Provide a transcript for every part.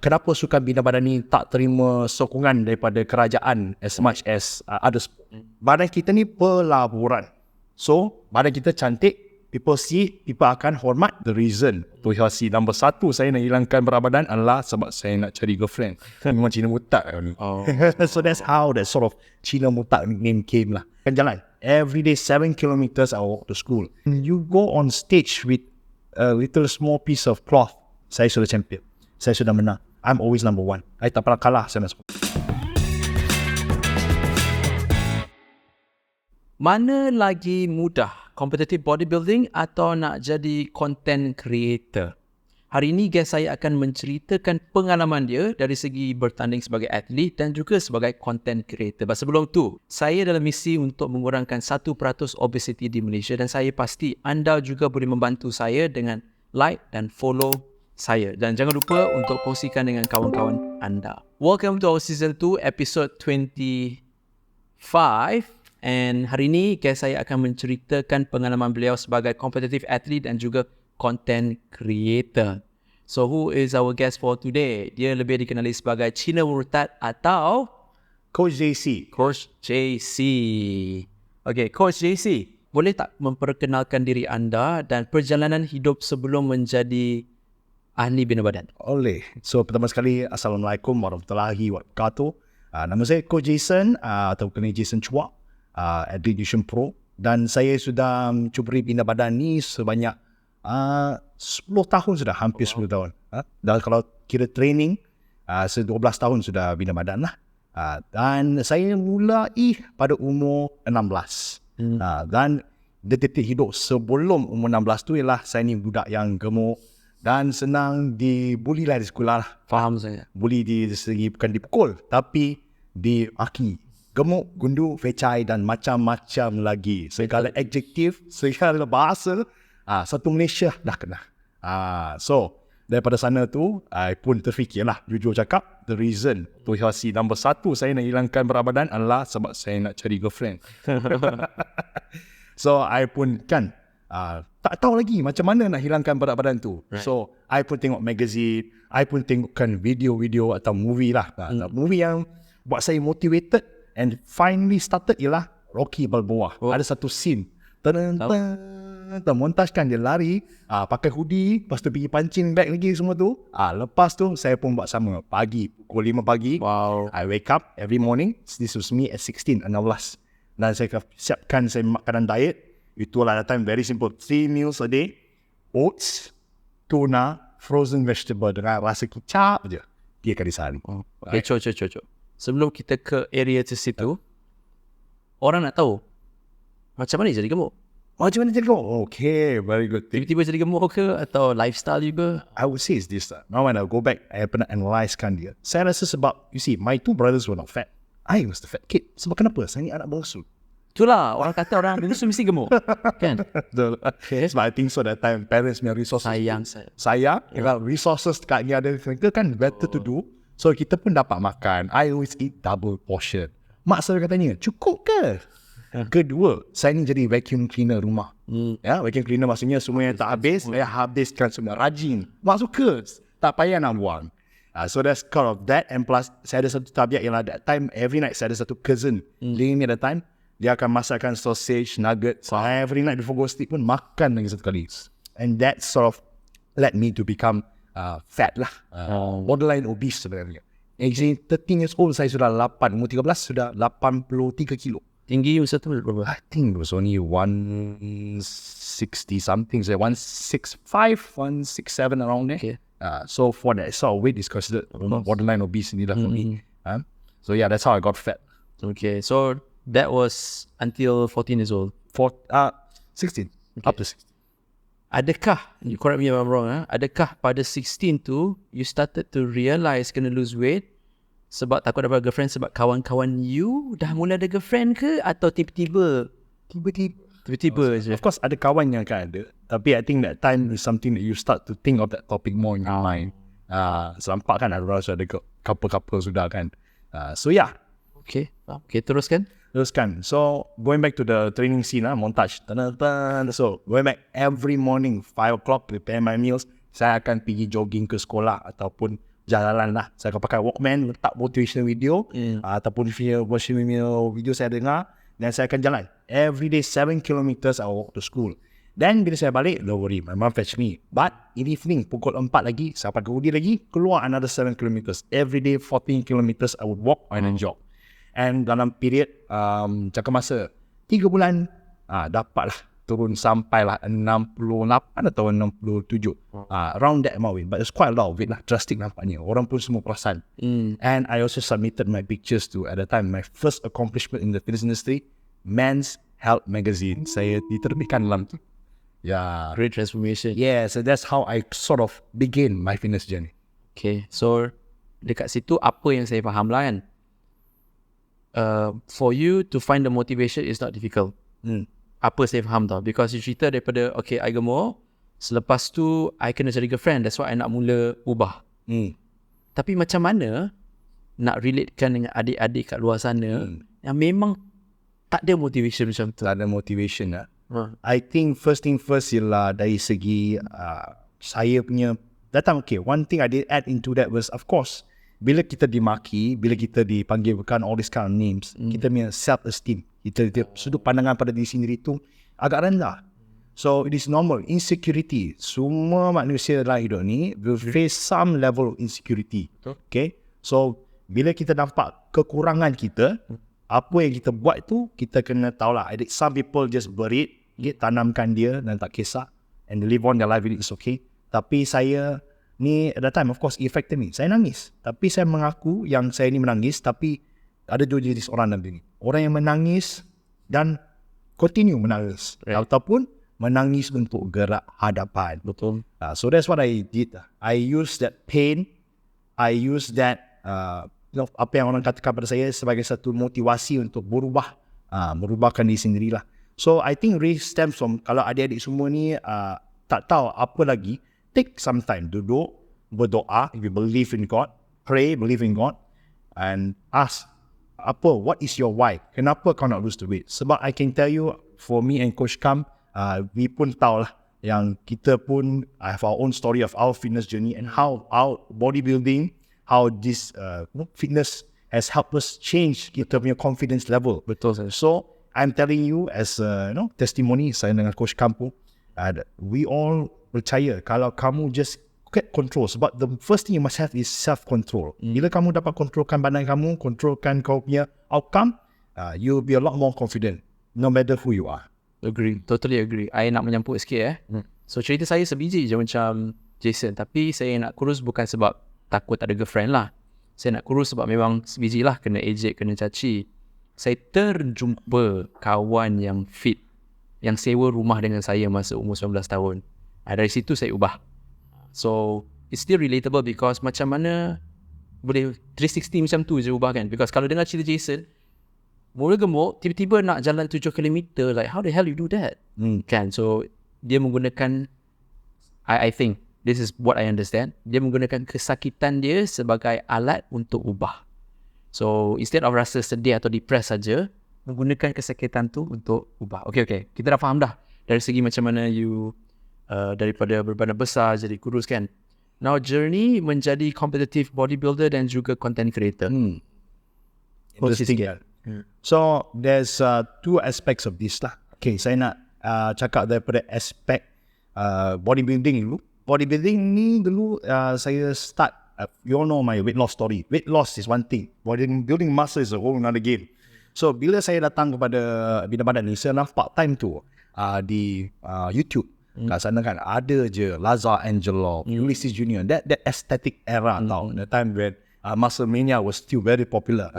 kenapa sukan bina badan ni tak terima sokongan daripada kerajaan as much as other sport. Badan kita ni pelaburan. So, badan kita cantik, people see, people akan hormat. The reason tu si nombor satu saya nak hilangkan berat badan adalah sebab saya nak cari girlfriend. Memang Cina mutak kan. So that's how that sort of Cina mutak name came lah. Kan jalan every day 7 kilometers I walk to school. You go on stage with a little small piece of cloth. Saya sudah champion. Saya sudah menang. I'm always number one. I tak pernah kalah sama sport. Mana lagi mudah, competitive bodybuilding atau nak jadi content creator? Hari ini guest saya akan menceritakan pengalaman dia dari segi bertanding sebagai atlet dan juga sebagai content creator. But sebelum tu, saya dalam misi untuk mengurangkan 1% obesity di Malaysia dan saya pasti anda juga boleh membantu saya dengan like dan follow saya. Dan jangan lupa untuk kongsikan dengan kawan-kawan anda. Welcome to our season 2 episode 25. And hari ini guest saya akan menceritakan pengalaman beliau sebagai competitive athlete dan juga content creator. So who is our guest for today? Dia lebih dikenali sebagai Cina Murtad atau Coach JC. Coach JC. Okay, Coach JC, boleh tak memperkenalkan diri anda dan perjalanan hidup sebelum menjadi ahli bina badan? Boleh. So pertama sekali, Assalamualaikum warahmatullahi wabarakatuh. Nama saya Coach Jason atau kenal Jason Chua. Athlete Nutrition Pro, dan saya sudah mencuburi bina badan ni sebanyak 10 tahun sudah, hampir 10 tahun. Dan kalau kira training, 12 tahun sudah bina badan lah. Dan saya mulai pada umur 16. Dan detik hidup sebelum umur 16 tu ialah saya ni budak yang gemuk dan senang dibuli lah di sekolah lah. Faham saya. Bully di segi bukan dipukul, tapi dimaki. Gemuk, gundu, fecai dan macam-macam lagi. Segala adjektif, segala bahasa, satu Malaysia dah kena. So, daripada sana tu, I pun terfikirlah, jujur cakap, the reason tu si nombor satu saya nak hilangkan berat badan adalah sebab saya nak cari girlfriend. So, I pun kan, tak tahu lagi macam mana nak hilangkan berat badan tu. Right. So, I pun tengok magazine, I pun tengokkan video-video atau movie lah. Movie yang buat saya motivated and finally started ialah Rocky Balboa. Ada satu scene montage kan, dia lari pakai hoodie, lepas tu pergi punching bag lagi semua tu. Lepas tu saya pun buat sama. Pagi pukul 5 pagi, I wake up every morning. This was me at 16. Dan saya siapkan saya makanan diet. Itulah that time very simple, 3 meals a day, oats, tuna, frozen vegetable dengan rasa kicap je. Dia akan disari. Okay, Cuk. Sebelum kita ke area tu situ, orang nak tahu macam mana jadi gemuk? Okay, very good. Tiba-tiba jadi gemuk ke atau lifestyle juga? I would say it's this. Now when I go back, I pernah analysekan dia. Saya rasa sebab, you see, my 2 brothers were not fat. I was the fat kid. Sebab kenapa? Saya ni anak bongsu. Itulah, orang kata orang bongsu mesti gemuk. Kan? Okay. Sebab I think so that time, parents punya resources. Sayang. Kalau resources kat ni ada, kita kan better to do. So kita pun dapat makan. I always eat double portion. Mak saya katanya, cukup ke? Kedua, saya ni jadi vacuum cleaner rumah. Vacuum cleaner maksudnya semua yang tak habis, saya habiskan semua. Rajin. Mak suka. Tak payah nak buang. So that's kind of that. And plus, saya ada satu tabiat yang that time, every night saya ada satu cousin. Living me at that time, dia akan masakkan sausage, nugget. So every night before go sleep pun makan lagi satu kali. And that sort of led me to become fat lah. Borderline obese sebenarnya. Actually 13 years old saya sudah umur 13 sudah 83 kilo. Tinggi satu berapa? I think it was only 160 something, so 165, 167 around there. Okay. So for that sort of weight is considered borderline obese ni lah for me. So yeah, that's how I got fat. Okay, so that was until 14 years old. 16, okay. Up to 16. Adakah, you correct me if I'm wrong, adakah pada 16 tu, you started to realise kena lose weight sebab takut dapat girlfriend sebab kawan-kawan you dah mula ada girlfriend ke? Atau tiba-tiba je? Of course ada kawan yang akan ada. Tapi I think that time is something that you start to think of that topic more in your mind. Selampak kan ada orang sudah ada couple sudah kan. So yeah. Okay, teruskan. So going back to the training scene, montage. So going back every morning 5 o'clock, prepare my meals. Saya akan pergi jogging ke sekolah ataupun jalan lah. Saya akan pakai Walkman, letak motivational video ataupun motivational video saya dengar, dan saya akan jalan. Every day 7 kilometers I walk to school. Then bila saya balik, don't worry, my mom fetch me. But in evening, pukul 4 lagi, saya pakai hoodie lagi, keluar another 7 kilometers. Every day 14 kilometers I would walk and jog. And dalam period jangka masa 3 bulan, dapatlah turun sampailah 68 atau 67. Around that amount weight. But it's quite a lot of weight lah, drastic nampaknya. Orang pun semua perasan. And I also submitted my pictures to, at the time, my first accomplishment in the fitness industry, Men's Health Magazine. Saya diterbitkan dalam tu. Yeah. Great transformation. Yeah, so that's how I sort of begin my fitness journey. Okay, so dekat situ apa yang saya faham lah kan, for you to find the motivation is not difficult. Apa saya faham tau, because you cerita daripada okay, I gemuk, selepas tu I kena cari girlfriend, that's why I nak mula ubah. Tapi macam mana nak relatekan dengan adik-adik kat luar sana yang memang tak ada motivation macam tu? Tak ada motivation lah. I think first thing first ialah dari segi saya punya datang. Okay, one thing I did add into that was, of course, bila kita dimaki, bila kita dipanggil bukan all these kind of names, kita punya self-esteem, kita sudut pandangan pada diri sendiri tu agak rendah. So it is normal. Insecurity, semua manusia dalam hidup ni will face some level of insecurity. Okay, so bila kita nampak kekurangan kita, apa yang kita buat tu, kita kena tahulah. I think some people just bury it, tanamkan dia dan tak kisah, and they live on their life, it's okay. Tapi saya ni, at that time of course it affected me. Saya nangis, tapi saya mengaku yang saya ni menangis. Tapi ada dua jenis orang dalam dunia. Orang yang menangis dan continue menangis, ataupun menangis untuk gerak hadapan. Betul. So that's what I did. I use that pain, I use that apa yang orang katakan pada saya sebagai satu motivasi untuk merubahkan diri sendirilah. So I think really stems from, kalau adik-adik semua ni tak tahu apa lagi, take some time, duduk, berdoa, if you believe in God, pray, believe in God, and ask, what is your why? Kenapa kau nak lose the weight? Sebab I can tell you, for me and Coach Kam, we pun tahulah yang kita pun have our own story of our fitness journey and how our bodybuilding, how this fitness has helped us change kita punya confidence level. Betul saya. So I'm telling you as testimony, saya dengan Coach Kampu, we all percaya kalau kamu just get control. Sebab the first thing you must have is self-control. Bila kamu dapat kontrolkan badan kamu, kontrolkan kau punya outcome, you'll be a lot more confident no matter who you are. Agree, totally agree. I nak menyampuk sikit So cerita saya sebiji je macam Jason, tapi saya nak kurus bukan sebab takut tak ada girlfriend lah. Saya nak kurus sebab memang sebiji lah, kena ejek, kena caci. Saya terjumpa kawan yang fit, yang sewa rumah dengan saya masa umur 19 tahun. Dari situ saya ubah. So it's still relatable because macam mana boleh 360 macam tu je ubah kan. Because kalau dengar cerita Jason, mula gemuk, tiba-tiba nak jalan 7 km, like how the hell you do that? Kan? So dia menggunakan, I think this is what I understand, dia menggunakan kesakitan dia sebagai alat untuk ubah. So instead of rasa sedih atau depressed saja, menggunakan kesakitan tu untuk ubah. Okay, kita dah faham dah dari segi macam mana you daripada berbadan besar jadi kurus kan. Now journey menjadi competitive bodybuilder dan juga content creator. Interesting. So there's two aspects of this lah. Okay, saya nak cakap daripada aspek bodybuilding dulu. Bodybuilding ni dulu saya start, you all know my weight loss story. Weight loss is one thing, bodybuilding muscle is a whole another game. So bila saya datang kepada bidang badan ni, saya nampak time tu di YouTube. Kat sana kan ada je Laza Angelo, Ulysses Junior, that aesthetic era tau. The time when muscle mania was still very popular.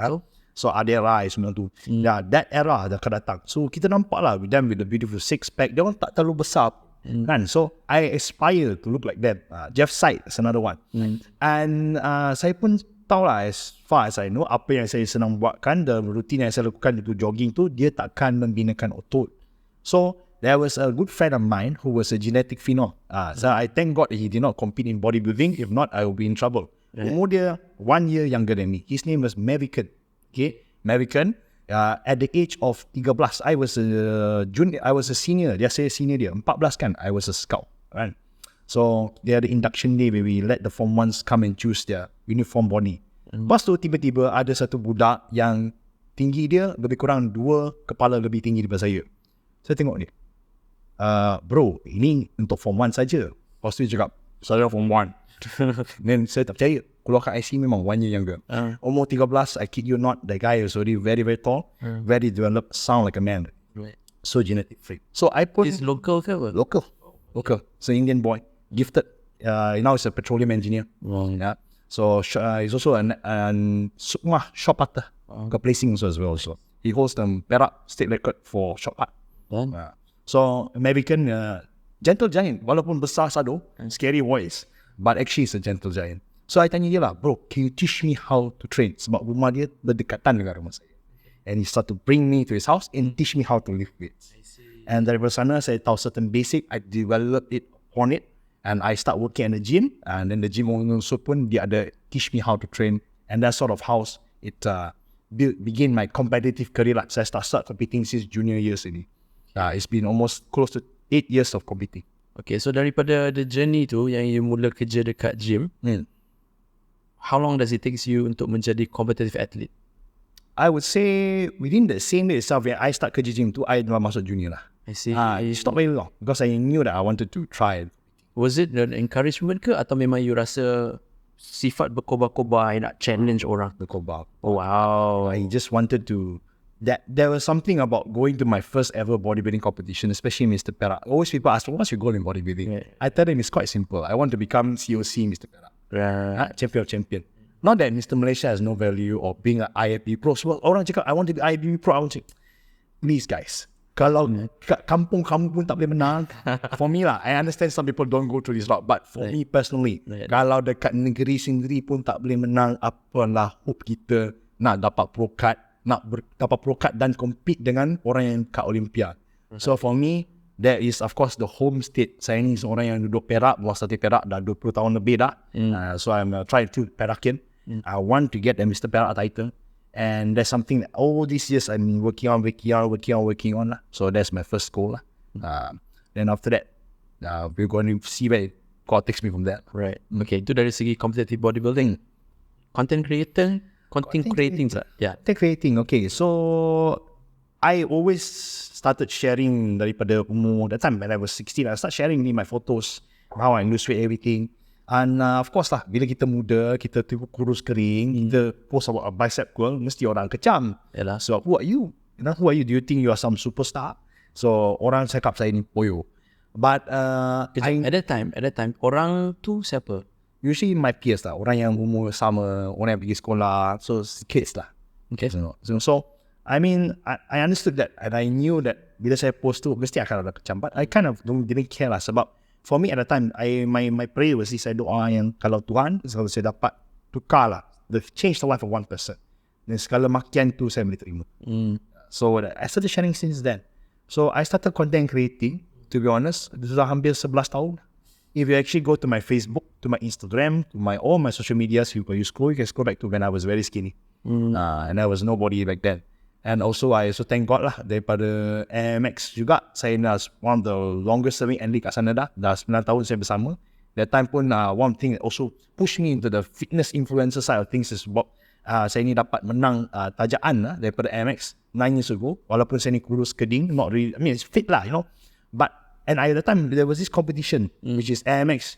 So ada Rai semua tu. That era dah akan datang. So kita nampak lah with them with the beautiful six pack. Dia orang tak terlalu besar kan. So I aspire to look like them. Jeff Sight is another one. And saya pun tahu lah, as far as I know, apa yang saya senang buatkan, the routine yang saya lakukan itu jogging tu, dia takkan membinakan otot. So there was a good friend of mine who was a genetic phenom. So I thank God he did not compete in bodybuilding. If not, I will be in trouble. Umur dia 1 year younger than me. His name was Mavican. Okay, American. At the age of 13, I was a junior. I was a senior. Dia saya senior dia. 14 kan, I was a scout. Right. So they ada induction day where we let the form 1s come and choose their uniform body. Lepas tu tiba-tiba ada satu budak yang tinggi dia lebih kurang 2 kepala lebih tinggi daripada saya. Saya tengok dia, bro, ini untuk form 1 saja. Lepas tu dia cakap, saya form 1. Then saya tak percaya. Keluarkan IC memang 1 year younger. Umur 13, I kid you not, that guy is already very very tall, very developed, sound like a man. Right. So genetic freak. So I put He's local ke apa? local. So Indian boy, gifted. Now he's a petroleum engineer. Yeah. So he's also an shop putter, placing also as well. So he holds the Perak state record for shop putt. So American gentle giant, walaupun besar sado, scary voice, but actually he's a gentle giant. So I tanya dia lah, bro, can you teach me how to train? Sebab rumah dia berdekatan dengan rumah saya. And he start to bring me to his house and teach me how to lift weights. And dari sana saya tahu certain basic, I develop it on it, and I start working in the gym. And then the gym owner pun dia ada teach me how to train, and that's sort of how it begin my competitive career lah. Saya start competing since junior years ini. It's been almost close to 8 years of competing. Okay, so daripada the journey tu yang you mula kerja dekat gym, how long does it take you untuk menjadi competitive athlete? I would say within the same day itself, when I start kerja gym tu, I dah masuk junior lah. I see. It's not very long because I knew that I wanted to try it. Was it an encouragement ke atau memang you rasa sifat berkobar-kobar nak challenge orang? Berkobar. Oh, wow. I just wanted to. There was something about going to my first ever bodybuilding competition, especially Mr. Perak. Always people ask, what's your goal in bodybuilding? Yeah. I tell them it's quite simple. I want to become COC Mr. Perak. Champion of champion. Not that Mr. Malaysia has no value or being an IFB pro. So orang cakap, I want to be IFB pro. I want to. Please guys, kalau kat kampung kamu pun tak boleh menang. For me lah, I understand some people don't go through this route, but for me personally, kalau dekat negeri sendiri pun tak boleh menang, apalah hope kita nak dapat pro card, dapat pro card dan compete dengan orang yang kat Olympia. So for me, that is of course the home state. Saya ni seorang yang duduk Perak, berasal dari Perak dah 20 tahun lebih dah. So I'm trying to Perakian. I want to get the Mr. Perak title. And that's something that all these years I've been working on lah. So that's my first goal lah. Then after that, we're going to see where God takes me from there. Right. Okay, itu dari segi competitive bodybuilding. Content creating, yeah. Content creating, okay. So I always started sharing daripada umur, that time when I was 16, I started sharing my photos, how I lose weight, everything. And of course lah, bila kita muda, kita kurus kering, kita post about a bicep curl, mesti orang kecam. Yalah. So who are you? Who are you? Do you think you are some superstar? So orang cakap saya ni poyo. But at that time, orang tu siapa? Usually my peers lah, orang yang umur sama, orang yang pergi sekolah, so kids lah. Okay. So I mean, I understood that, and I knew that bila saya post tu mesti akan ada kecam. But I kind of didn't care lah, sebab for me at the time, my prayer was this, saya doa yang kalau Tuhan, kalau saya dapat tukar lah, change the life of one person, dan segala makian tu saya boleh terima. So I started sharing since then. So I started content creating, to be honest, sudah hampir 11 tahun. If you actually go to my Facebook, to my Instagram, to all my social medias, you can scroll back to when I was very skinny. And I was nobody back then. And also I also thank God lah, daripada AMX juga, saya dah one of the longest serving athlete kat sana dah 9 tahun saya bersama. That time pun one thing that also push me into the fitness influencer side of things is about saya ni dapat menang tajaan daripada AMX 9 years ago. Walaupun saya ni kurus keding, not really, I mean it's fit lah, you know. But at the time there was this competition which is AMX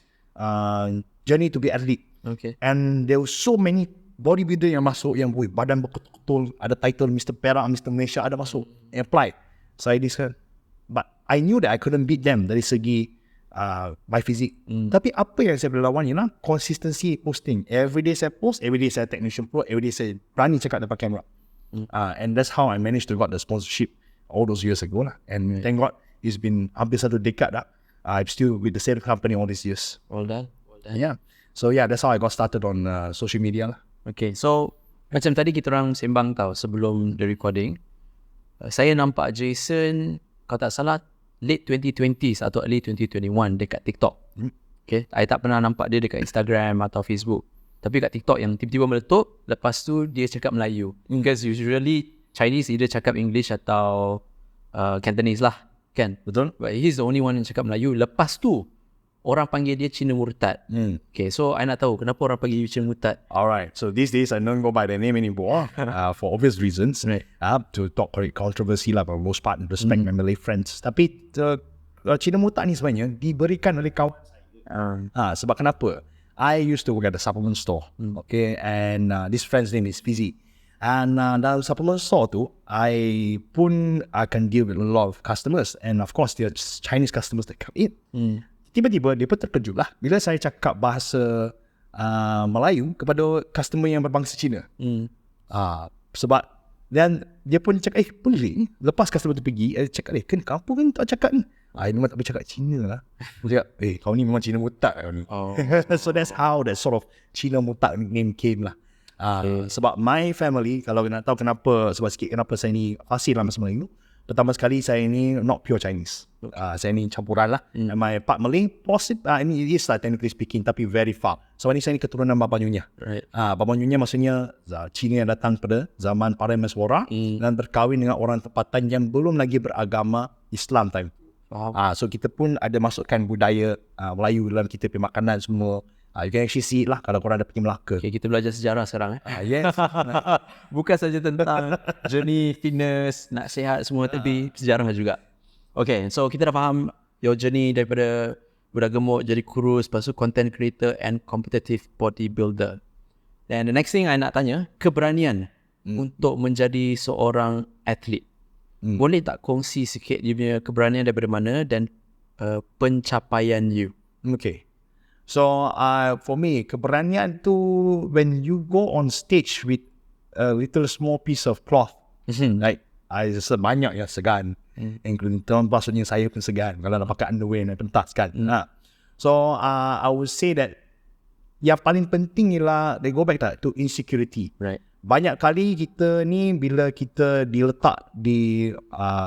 Journey to be Athlete. Okay. And there were so many bodybuilder yang masuk, yang badan betul-betul, ada title Mr. Perak, Mr. Malaysia, ada masuk, apply. Saya diskan. But I knew that I couldn't beat them dari segi my physique. Tapi apa yang saya boleh lawan ialah consistency posting. Everyday saya post, everyday saya technician pro, everyday saya berani cakap depan kamera. And that's how I managed to got the sponsorship all those years ago lah. And thank God, it's been hampir 1 decade dah. I'm still with the same company all these years. Well done. Yeah. So yeah, that's how I got started on social media lah. Okay, so macam tadi kita orang sembang tau sebelum the recording, saya nampak Jason, kalau tak salah, late 2020s atau early 2021 dekat TikTok. Okay, I tak pernah nampak dia dekat Instagram atau Facebook. Tapi kat TikTok yang tiba-tiba meletup, lepas tu dia cakap Melayu. Because usually Chinese either cakap English atau Cantonese lah, kan? Betul? But he's the only one yang cakap Melayu. Lepas tu, orang panggil dia Cina murtad. Okay, so I nak tahu kenapa orang panggil you Cina murtad. Alright, so these days I don't go by the name anymore for obvious reasons. Right. To talk controversy lah, for most part, respect my Malay friends. Tapi Cina murtad ni sebenarnya diberikan oleh kawan saya. Sebab kenapa? I used to work at a supplement store. Okay, and this friend's name is Fizi. And dalam supplement store tu, I pun akan deal with a lot of customers. And of course, there are Chinese customers that come in. Tiba-tiba, dia pun terkejut lah bila saya cakap bahasa Melayu kepada customer yang berbangsa Cina. Sebab, dan dia pun cakap, pelik. Lepas customer tu pergi, dia cakap, kenapa kan tak cakap ni? I memang tak boleh cakap Cina lah. Dia cakap, kau ni memang Cina murtad kau ni. So that's how that sort of Cina murtad name came lah. Sebab my family, kalau nak tahu kenapa, sebab sikit kenapa saya ni fasih dalam bahasa Melayu. Pertama sekali, saya ni not pure Chinese. Saya ni campuran lah. My part Malay, ini is lah technically speaking, tapi very far. Sebab ni saya ni keturunan Bapa Nyonya. Right. Bapa Nyonya maksudnya Cina yang datang pada zaman para Meswara dan berkahwin dengan orang tempatan yang belum lagi beragama Islam time. So kita pun ada masukkan budaya Melayu dalam kita punya makanan semua. You can actually see it lah kalau korang ada pergi Melaka. Okay, kita belajar sejarah sekarang. Yes. Bukan saja tentang journey fitness, nak sihat semua, tapi sejarah juga. Okay, so kita dah faham your journey daripada budak gemuk jadi kurus, lepas tu content creator and competitive bodybuilder. And the next thing I nak tanya, keberanian untuk menjadi seorang atlet. Boleh tak kongsi sikit dia punya keberanian daripada mana dan pencapaian you? Okay. So for me, keberanian tu when you go on stage with a little small piece of cloth, like I sebanyak yang segan, including maksudnya saya pun segan kalau nak pakai underwear nak pentas kan. So I would say that yang paling penting ialah they go back to insecurity. Right. Banyak kali kita ni bila kita diletak di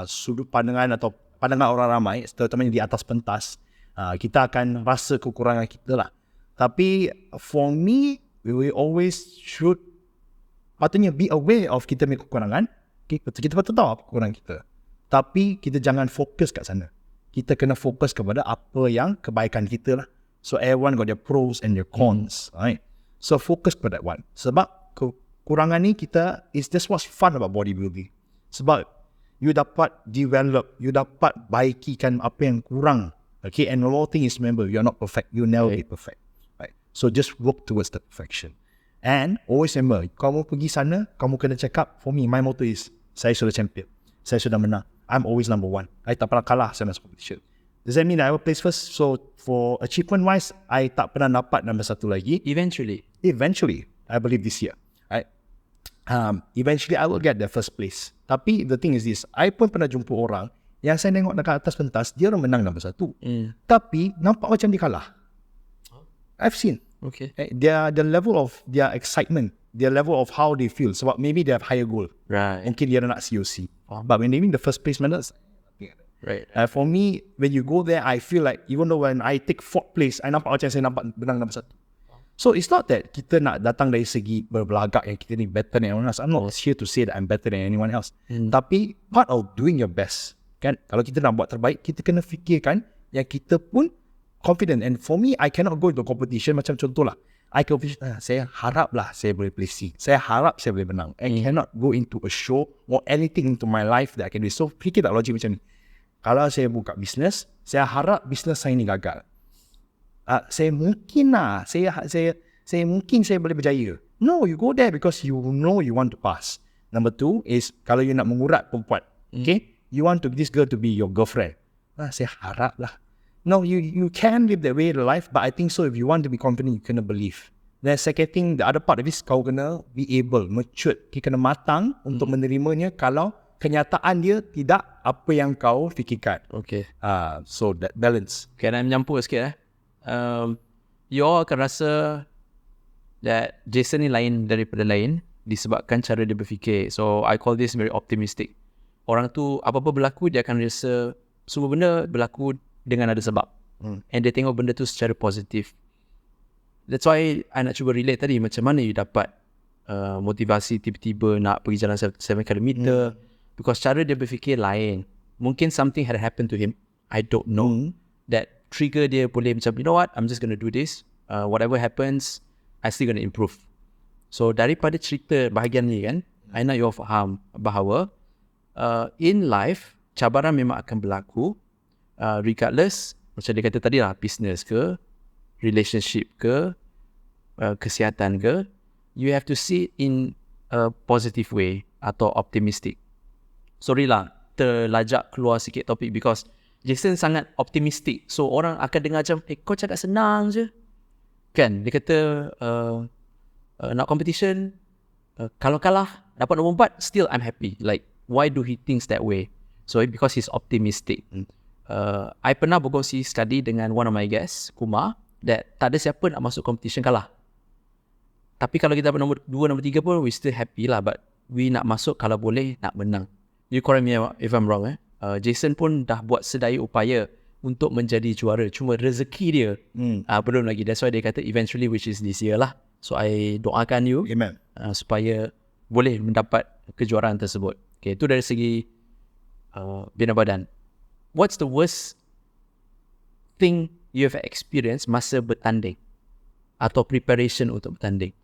sudut pandangan atau pandangan orang ramai, terutamanya di atas pentas, kita akan rasa kekurangan kita lah. Tapi for me, we always should patutnya be aware of kita punya kekurangan. Kita patut tahu apa kekurangan kita. Tapi kita jangan fokus kat sana. Kita kena fokus kepada apa yang kebaikan kita lah. So everyone got their pros and their cons, right? So focus pada that one. Sebab kekurangan ni kita, is just what's fun about bodybuilding. Sebab you dapat develop, you dapat baikikan apa yang kurang. Okay, and the whole thing is, remember, you're not perfect. You never be perfect, right? So just work towards the perfection. And always remember, kamu pergi sana, kamu kena cakap, for me, my motto is, saya sudah champion. Saya sudah menang. I'm always number one. I tak pernah kalah saya masuk competition. Does that mean I will place first? So for achievement wise, I tak pernah dapat nombor satu lagi. Eventually, I believe this year, right? Eventually I will get the first place. Tapi the thing is this, I pun pernah jumpa orang yang saya tengok dekat atas pentas, dia orang menang nombor satu. Tapi nampak macam dia kalah. I've seen. Okay. The level of their excitement, their level of how they feel. Sebab maybe they have higher goal. Right. Mungkin dia nak COC. But when they win the first place medals, right. For me, when you go there, I feel like even though when I take fourth place, I nampak macam saya nampak menang nombor satu. So it's not that kita nak datang dari segi berbelagak yang kita ni better than anyone else. I'm not here to say that I'm better than anyone else. Tapi part of doing your best, kan? Kalau kita nak buat terbaik, kita kena fikirkan yang kita pun confident. And for me, I cannot go into competition macam contohlah. Saya haraplah saya boleh place C. Saya harap saya boleh menang. I cannot go into a show or anything into my life that I can do. So fikir tak logik macam ni. Kalau saya buka bisnes, saya harap bisnes saya ni gagal. Saya mungkin saya boleh berjaya. No, you go there because you know you want to pass. Number two is, kalau you nak mengurat perempuan, okay, you want this girl to be your girlfriend. Saya harap lah. No, you can live that way in life, but I think so if you want to be confident, you kena believe. Then second thing, the other part of this, kau kena be able, matured. Kau kena matang untuk menerimanya kalau kenyataan dia tidak apa yang kau fikirkan. Okay. So that balance. Okay, nak menyampur sikit you all akan rasa that Jason ni lain daripada lain disebabkan cara dia berfikir. So I call this very optimistic. Orang tu apa-apa berlaku, dia akan rasa semua benda berlaku dengan ada sebab. And dia tengok benda tu secara positif. That's why I nak cuba relate tadi, macam mana you dapat motivasi tiba-tiba nak pergi jalan 7 km. Because cara dia berfikir lain. Mungkin something had happened to him, I don't know, that trigger dia boleh macam, you know what, I'm just going to do this. Whatever happens, I still going to improve. So daripada cerita bahagian ni kan, I know you all faham bahawa in life, cabaran memang akan berlaku, regardless, macam dia kata tadi lah, business ke, relationship ke, kesihatan ke, you have to see it in a positive way atau optimistic. Sorry lah, terlajak keluar sikit topik because Jason sangat optimistic. So orang akan dengar macam, kau cakap senang je. Kan, dia kata nak competition, kalau kalah, dapat nombor 4, still I'm happy. Like, why do he thinks that way? So because he's optimistic. I pernah berkongsi study dengan one of my guests, Kumar, that tak ada siapa nak masuk competition kalah. Tapi kalau kita dapat nombor 2, nombor 3 pun, we still happy lah. But we nak masuk kalau boleh nak menang. You correct me if I'm wrong. Jason pun dah buat sedaya upaya untuk menjadi juara. Cuma rezeki dia belum lagi. That's why dia kata eventually, which is this year lah. So I doakan you supaya boleh mendapat kejuaraan tersebut. Okay, itu dari segi bina badan. What's the worst thing you have experienced masa bertanding atau preparation untuk bertanding?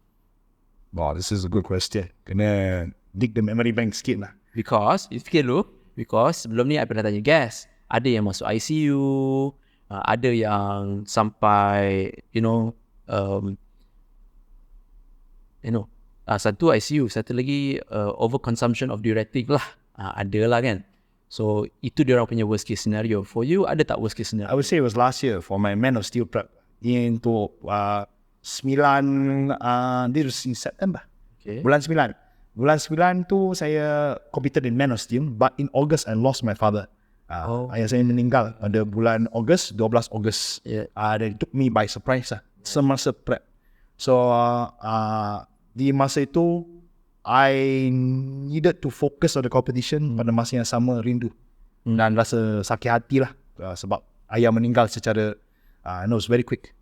Wow, this is a good question. Kena dig the memory bank sikit lah. Because, fikir dulu, because sebelum ni I pernah tanya guest, ada yang masuk ICU, ada yang sampai, satu ICU, satu lagi overconsumption of diuretic lah. Ada lah kan. So, itu dia orang punya worst case scenario. For you, ada tak worst case scenario? I would say it was last year for my Man of Steel prep. Untuk 9, this was in September. Okay. Bulan 9. Bulan 9 tu saya competed in Man of Steel, but in August I lost my father. Ayah saya meninggal pada bulan Ogos, 12 Ogos. Yeah. Then it took me by surprise lah. Semasa prep. So di masa itu I needed to focus on the competition. Pada masa yang sama rindu dan rasa sakit hati lah sebab ayah meninggal secara it's very quick.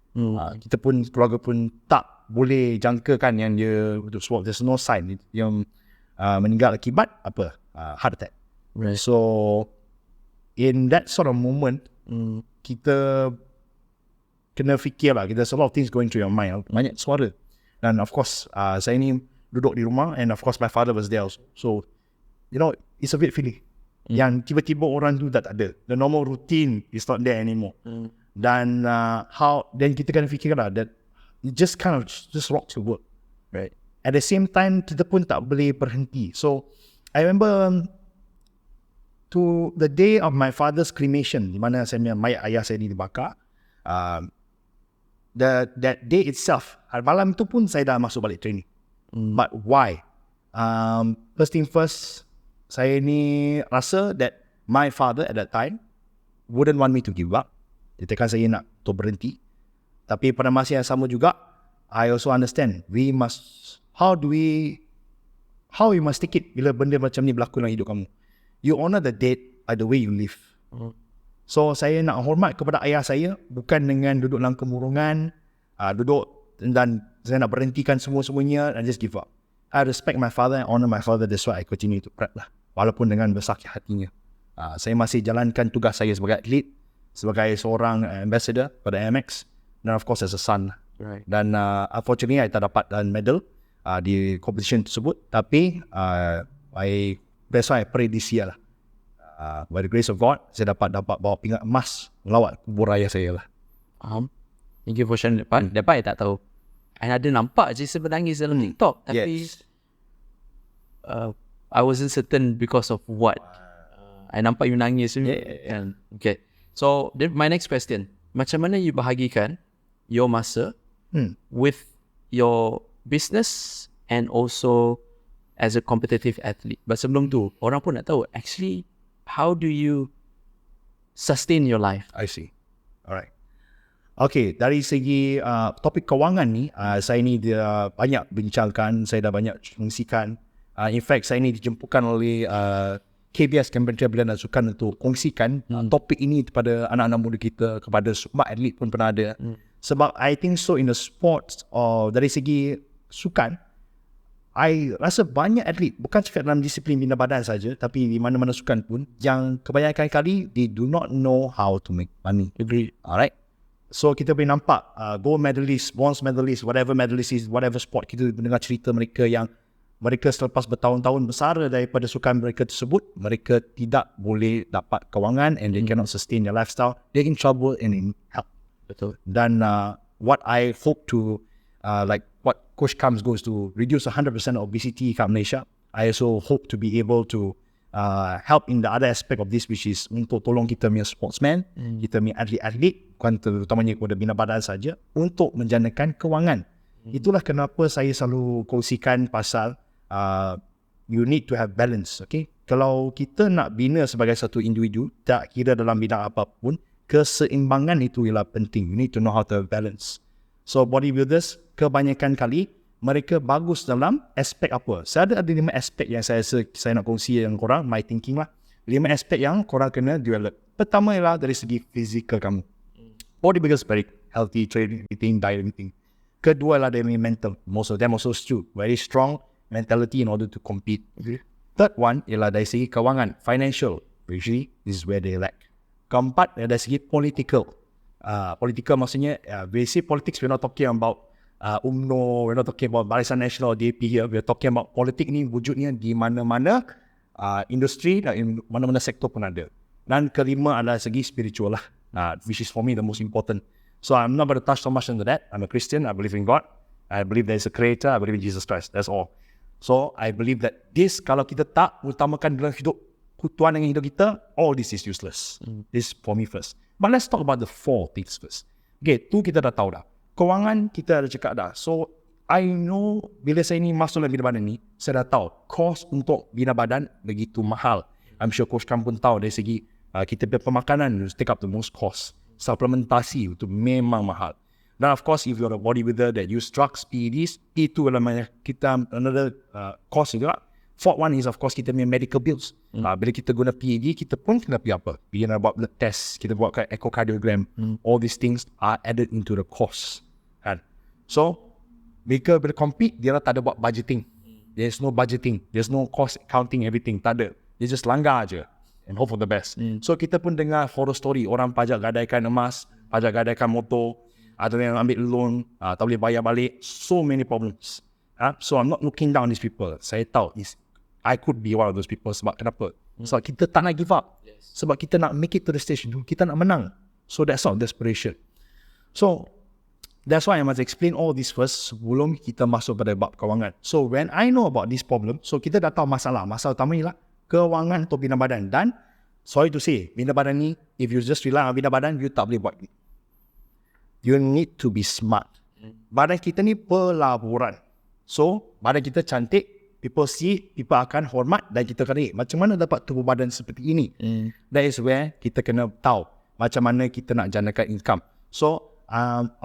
Kita pun, keluarga pun tak boleh jangkakan yang dia sebab there's no sign yang meninggal akibat apa heart attack. Right. So in that sort of moment, kita kena fikir lah. There's a lot of things going through your mind. Banyak suara. Dan of course, saya ni duduk di rumah and of course my father was there also. So, it's a weird feeling. Yang tiba-tiba orang tu tak ada. The normal routine is not there anymore. Dan then kita kena fikir lah that it just kind of just rocks your world. Right. At the same time, kita pun tak boleh berhenti. So, I remember to the day of my father's cremation, di mana mayat ayah saya ni dibakar, that day itself, malam tu pun saya dah masuk balik training. But why? First thing first, saya ni rasa that my father at that time wouldn't want me to give up. Dia tekan saya nak untuk berhenti. Tapi pada masa yang sama juga, I also understand how we must take it bila benda macam ni berlaku dalam hidup kamu. You honor the dead by the way you live. So saya nak hormat kepada ayah saya, bukan dengan duduk dalam kemurungan, duduk dan saya nak berhentikan semua-semuanya and just give up. I respect my father and honor my father. That's why I continue to prep lah. Walaupun dengan bersakit hatinya. Saya masih jalankan tugas saya sebagai atlet, sebagai seorang ambassador pada MX, dan of course as a son. Right. Dan unfortunately I tak dapat medal di competition tersebut. Tapi that's why I pray this year lah. By the grace of God, saya dapat bawa pingat emas melawat kubur ayah saya lah. Thank you for sharing that part. That part I tak tahu. I ada nampak je menangis dalam TikTok. Tapi I wasn't certain because of what. I nampak you nangis. Okay. So, my next question. Macam mana you bahagikan your masa with your business and also as a competitive athlete? But sebelum tu, orang pun nak tahu, actually, how do you sustain your life? I see. Alright. Okay, dari segi topik kewangan ni, saya ni dia banyak bincangkan, saya dah banyak kongsikan. In fact, saya ni dijemputkan oleh KBS Kementerian Belia dan Sukan untuk kongsikan topik ini kepada anak-anak muda kita, kepada semua atlet pun pernah ada. Sebab I think so in the sports, dari segi sukan, I rasa banyak atlet, bukan cakap dalam disiplin bina badan saja, tapi di mana-mana sukan pun, yang kebanyakan kali they do not know how to make money. Agree. Alright. So kita boleh nampak gold medalist, bronze medalist, whatever medalist is, whatever sport, kita mendengar cerita mereka yang mereka selepas bertahun-tahun bersara daripada sukan mereka tersebut, mereka tidak boleh dapat kewangan and they cannot sustain their lifestyle. They're in trouble and in help. Betul. Dan what I hope to, like what Coach Kam goes to reduce 100% obesity kat Malaysia, I also hope to be able to help in the other aspect of this, which is untuk tolong kita punya sportsman, kita punya atlet-atlet, bukan terutamanya kepada bina badan saja, untuk menjanakan kewangan. Itulah kenapa saya selalu kongsikan pasal you need to have balance. Okay, kalau kita nak bina sebagai satu individu, tak kira dalam bidang apapun, keseimbangan itu ialah penting. You need to know how to have balance. So bodybuilders kebanyakan kali mereka bagus dalam aspek apa? Saya ada 5 aspek yang saya nak kongsi dengan korang, my thinking lah. 5 aspek yang korang kena develop. Pertama ialah dari segi fizikal kamu. Bodybuilders very healthy, training, eating, diet, everything. Kedua ialah dari mental. Most of them also true. Very strong mentality in order to compete. Third one ialah dari segi kewangan, financial. Usually this is where they lack. Keempat dari segi political. Political maksudnya, we say politics, we're not talking about UMNO, we're not talking about Barisan Nasional or DAP here, we're talking about politik ni wujudnya di mana-mana industri dan mana-mana sektor pun ada. Dan kelima adalah segi spiritual lah, which is for me the most important. So I'm not going to touch so much into that. I'm a Christian, I believe in God, I believe there is a creator, I believe in Jesus Christ, that's all. So I believe that this, kalau kita tak utamakan dalam hidup, Tuhan dengan hidup kita, all this is useless. This for me first. But let's talk about the 4 things first. Okay, tu kita dah tahu dah. Kewangan kita dah cakap dah. So, I know bila saya ni masuk dalam bina badan ni, saya dah tahu kos untuk bina badan begitu mahal. I'm sure Coach Kam pun tahu dari segi kita punya pemakanan, you take up the most cost. Supplementasi itu memang mahal. Dan of course, if you're a bodybuilder that use drugs, PEDs, itu adalah kita another cost juga. Fourth one is of course kita punya medical bills. Bila kita guna PED, kita pun kena pergi apa? Kita nak buat blood test, kita buat echocardiogram. All these things are added into the cost. Kan? So, bila compete, dia tak ada buat budgeting. There's no budgeting. There's no cost accounting, everything. Tak ada. Dia just langgar aja and hope for the best. So, kita pun dengar horror story. Orang pajak gadaikan emas, pajak gadaikan motor, ada yang ambil loan, tak boleh bayar balik. So many problems. So, I'm not looking down on these people. Saya tahu I could be one of those people. Sebab kenapa? Sebab kita tak nak give up. Sebab kita nak make it to the stage dulu. Kita nak menang. So that's not desperation. So that's why I must explain all this first sebelum kita masuk pada bab kewangan. So when I know about this problem, so kita dah tahu masalah. Masalah utama ialah kewangan untuk bina badan. Dan sorry to say, bina badan ni, if you just rely on bina badan, you tak boleh buat. You need to be smart. Badan kita ni pelaburan. So badan kita cantik, people see, people akan hormat dan kita kata, macam mana dapat tubuh badan seperti ini? That is where kita kena tahu macam mana kita nak janakan income. So,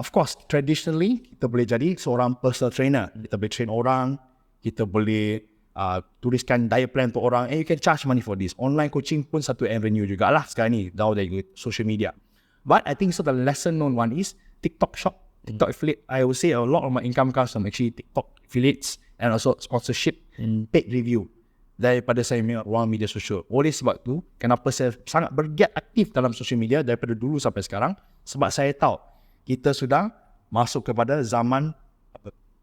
of course, traditionally, kita boleh jadi seorang personal trainer. Kita boleh train orang, kita boleh tuliskan diet plan untuk orang, and you can charge money for this. Online coaching pun satu avenue jugalah sekarang ni, now that you social media. But I think so the lesser known one is TikTok shop, TikTok affiliate. I would say a lot of my income comes from actually TikTok affiliates and also sponsorship, paid review daripada saya punya ruang media sosial. Oleh sebab tu, kenapa saya sangat bergiat aktif dalam social media daripada dulu sampai sekarang, sebab saya tahu kita sudah masuk kepada zaman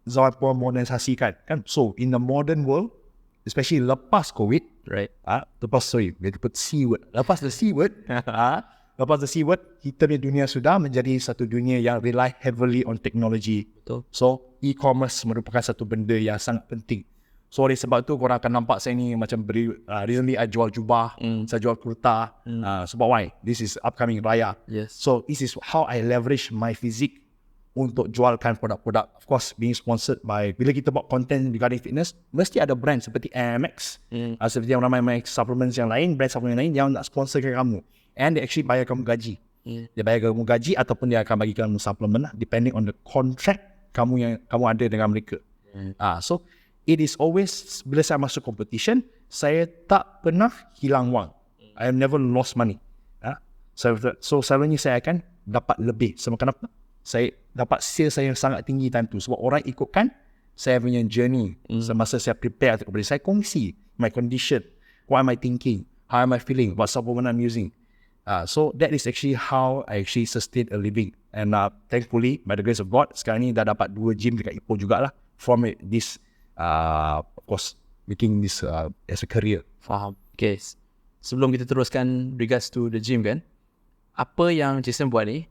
modernisasi kan. So in the modern world, especially lepas COVID, right? Lepas the C word, lepas the C word, kita punya dunia sudah menjadi satu dunia yang rely heavily on technology. Betul. So, e-commerce merupakan satu benda yang sangat penting. So, oleh sebab tu, korang akan nampak saya ni macam recently I jual jubah, saya jual kurta. Sebab why? This is upcoming raya. Yes. So, this is how I leverage my physique untuk jualkan produk-produk. Of course, being sponsored by, bila kita buat content regarding fitness, mesti ada brand seperti AMX, seperti yang ramai supplements yang lain, brand supplement lain yang nak sponsorkan kamu. And they actually bayar kamu gaji. Dia bayar kamu gaji ataupun dia akan bagi kamu supplement lah, depending on the contract kamu ada dengan mereka. So it is always, bila saya masuk competition, saya tak pernah hilang wang. I have never lost money. So selalunya saya akan dapat lebih. Sebab kenapa? Saya dapat sales saya yang sangat tinggi time tu. Sebab orang ikutkan saya punya journey semasa saya prepare untuk body. Saya kongsi my condition, what am I thinking, how am I feeling, what supplement I'm using. So that is actually how I actually sustain a living. And thankfully, by the grace of God, sekarang ni dah dapat 2 gym dekat Ipoh jugalah. From this, of course, making this as a career. Faham. Okay. Sebelum kita teruskan regards to the gym kan, apa yang Jason buat ni,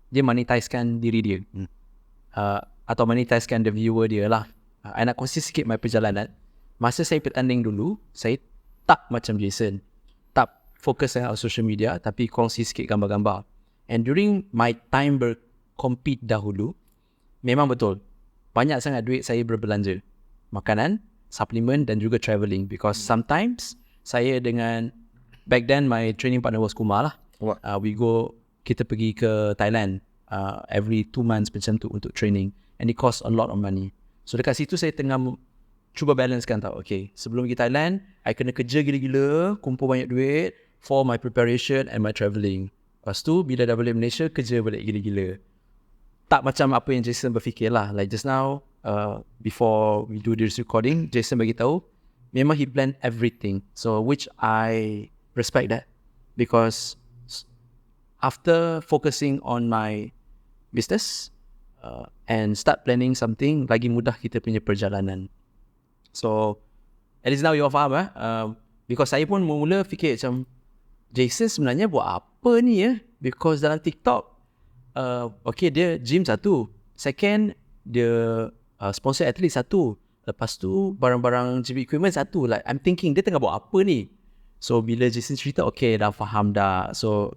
dia monetizekan diri dia. Atau monetizekan the viewer dia lah. I nak kongsi sikit my perjalanan. Masa saya bertanding dulu, saya tak macam Jason. Tak fokus sangat on social media, tapi kongsi sikit gambar-gambar. And during my time bercompete dahulu, memang betul, banyak sangat duit saya berbelanja. Makanan, suplement dan juga travelling. Because sometimes, saya dengan, back then my training partner was Kumar lah. Kita pergi ke Thailand every 2 months macam tu untuk training. And it cost a lot of money. So dekat situ saya tengah cuba balancekan tau. Okay, sebelum pergi Thailand, I kena kerja gila-gila, kumpul banyak duit for my preparation and my travelling. Lepas tu, bila dah balik Malaysia, kerja balik gila-gila. Tak macam apa yang Jason berfikir lah. Like just now, before we do this recording, Jason bagi tahu, memang he planned everything. So which I respect that. Because after focusing on my business and start planning something, lagi mudah kita punya perjalanan. So at least now you all faham because saya pun mula fikir macam Jason sebenarnya buat apa ni because dalam TikTok okay, dia gym satu, second dia sponsor athlete satu, lepas tu barang-barang gym equipment satu. Like I'm thinking dia tengah buat apa ni. So bila Jason cerita, okay, dah faham dah. So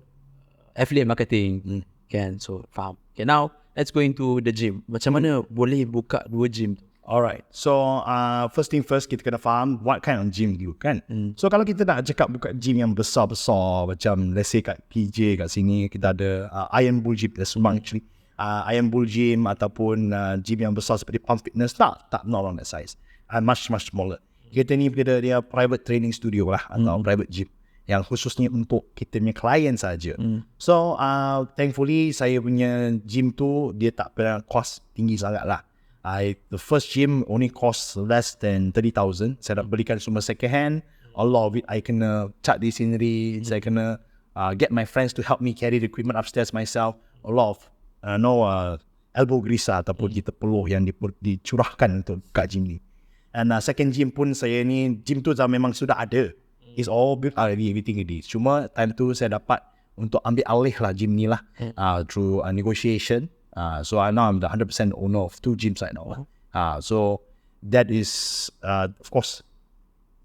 affiliate marketing kan, so faham. Okay, now let's go into the gym. Macam mana boleh buka 2 gym? Alright, so first thing first, kita kena faham what kind of gym you kan. So kalau kita nak cakap buka gym yang besar-besar, macam let's say kat PJ kat sini kita ada Iron Bull Gym, that's one actually. Iron Bull Gym ataupun gym yang besar seperti Pump Fitness, tak not on that size. Much smaller. Kita ni dia private training studio lah, atau private gym yang khususnya untuk kita punya klien saja. So thankfully saya punya gym tu dia tak pernah cost tinggi sangat lah. The first gym only cost less than 30,000. Saya dah belikan semua second hand. A lot of it I kena cat di scenery. Saya kena get my friends to help me carry the equipment upstairs myself. A lot of elbow grease ataupun kita peluh yang dicurahkan untuk kat gym ni. And second gym pun saya ni, gym tu memang sudah ada. It's all built already, everything ready. Cuma time tu saya dapat untuk ambil alih lah gym ni lah through negotiation. So now I'm the 100% owner of 2 gyms right now. So that is of course,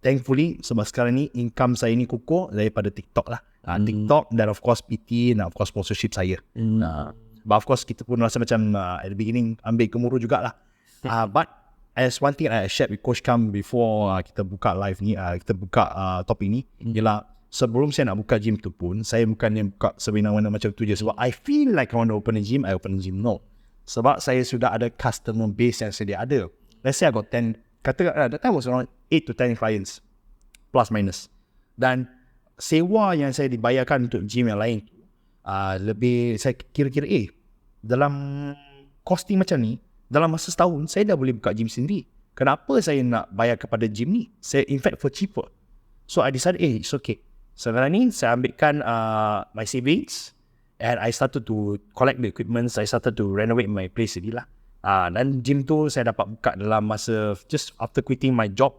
thankfully sebab sekarang ni income saya ni kukuh daripada TikTok lah. TikTok dan of course PT dan of course sponsorship saya. But of course kita pun rasa macam at the beginning ambil gemuruh jugalah. But as one thing I shared with Coach Kam before kita buka live ni, kita buka topik ni, ialah sebelum saya nak buka gym tu pun, saya bukannya buka sebenarnya macam tu je. Sebab I feel like I want to open a gym, I open a gym. No. Sebab saya sudah ada customer base yang sedia ada. Let's say I got 10, kata that time was around 8 to 10 clients, plus minus. Dan sewa yang saya dibayarkan untuk gym yang lain, lebih, saya kira-kira dalam costing macam ni, dalam masa setahun, saya dah boleh buka gym sendiri. Kenapa saya nak bayar kepada gym ni? Saya in fact for cheaper. So I decided, it's okay. Sekarang ni saya ambilkan my savings and I started to collect the equipment. I started to renovate my place sendiri lah. Dan gym tu saya dapat buka dalam masa just after quitting my job,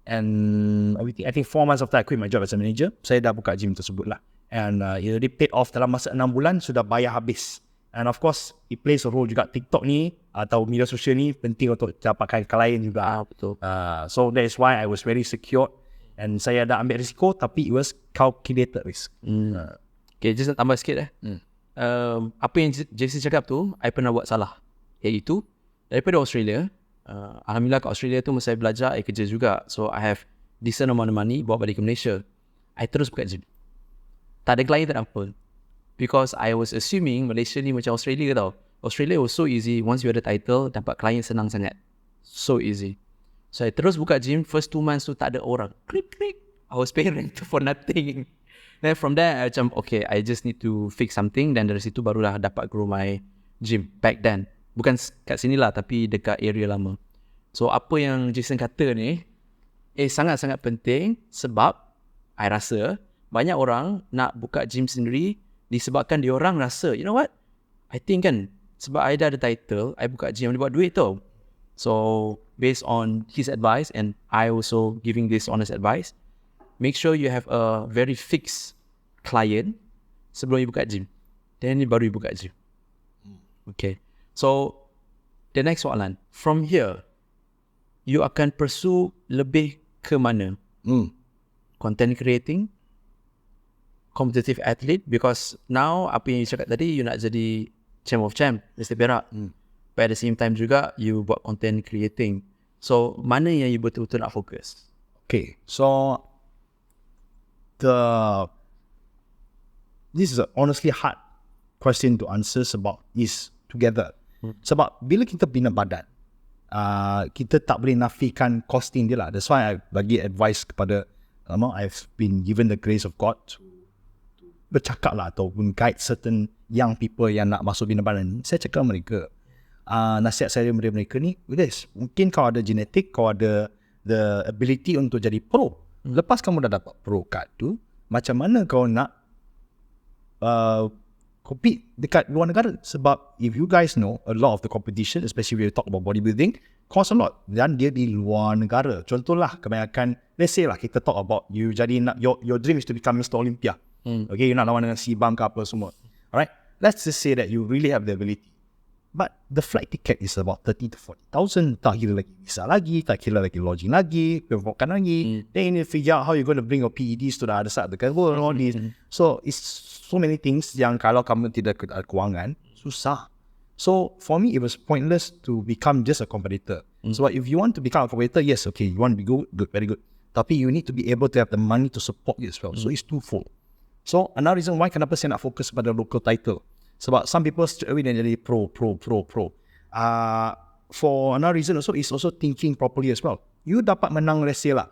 and I think 4 months after I quit my job as a manager, saya dah buka gym tersebut lah. And it already paid off dalam masa 6 bulan, sudah bayar habis. And of course, it plays a role juga. TikTok ni atau media sosial ni penting untuk dapatkan klien juga. Betul. So that is why I was very secure. And saya dah ambil risiko, tapi it was calculated risk. Okay, just nak tambah sikit apa yang Jason cakap tu, I pernah buat salah. Iaitu, daripada Australia, Alhamdulillah kat Australia tu masa saya belajar, I kerja juga. So I have decent amount of money bawa balik ke Malaysia. I terus buka gym. Tak ada klien, tak ada apa. Because I was assuming Malaysia ni macam Australia tau. Australia was so easy. Once you ada title, dapat klien senang sangat. So easy. So I terus buka gym. First 2 months tu tak ada orang. Klik. I was paying rent for nothing. Then from there I macam okay, I just need to fix something. Dan dari situ barulah dapat grow my gym back then. Bukan kat sini lah, tapi dekat area lama. So apa yang Jason kata ni sangat-sangat penting sebab I rasa banyak orang nak buka gym sendiri disebabkan diorang rasa, you know what, I think kan sebab I dah ada title, I buka gym, I boleh buat duit tau. So based on his advice and I also giving this honest advice, make sure you have a very fixed client sebelum you buka gym. Then you baru you buka gym. Okay. So the next soalan, from here you akan pursue lebih ke mana? Content creating, competitive athlete, because now apa yang you cakap tadi, you nak jadi champ of champ, Mr. Perak. But at the same time juga you buat content creating. So mana yang you betul-betul nak fokus? Okay, so this is a honestly hard question to answer sebab is together. Sebab bila kita bina badan, kita tak boleh nafikan costing dia lah. That's why I bagi advice kepada I've been given the grace of God to bercakap lah ataupun guide certain young people yang nak masuk bina badan ni. Saya cakap mereka, nasihat saya kepada mereka ni, guys, mungkin kau ada genetik, kau ada the ability untuk jadi pro. Lepas kamu dah dapat pro card tu, macam mana kau nak compete dekat luar negara? Sebab if you guys know, a lot of the competition, especially when you talk about bodybuilding, cost a lot dan dia di luar negara. Contohlah, kebanyakan, let's say lah, kita talk about you jadi nak, your dream is to become Mr. Olympia. Okay, you nak lawan dengan Sibam ke apa semua. Alright, let's just say that you really have the ability, but the flight ticket is about 30 to 40,000. Tak kira lagi visa lagi, tak kira lagi lodging lagi, pembawakan lagi. Then you need to figure out how you're going to bring your PEDs to the other side of the world and all this. So it's so many things yang kalau kamu tidak ada kewangan, susah. So for me, it was pointless to become just a competitor. So if you want to become a competitor, yes, okay, you want to be good, very good. Tapi you need to be able to have the money to support you as well. So it's twofold. So another reason why kenapa saya nak fokus pada local title. Sebab some people straight away then jadi pro. For another reason also, is also thinking properly as well. You dapat menang, let's say lah,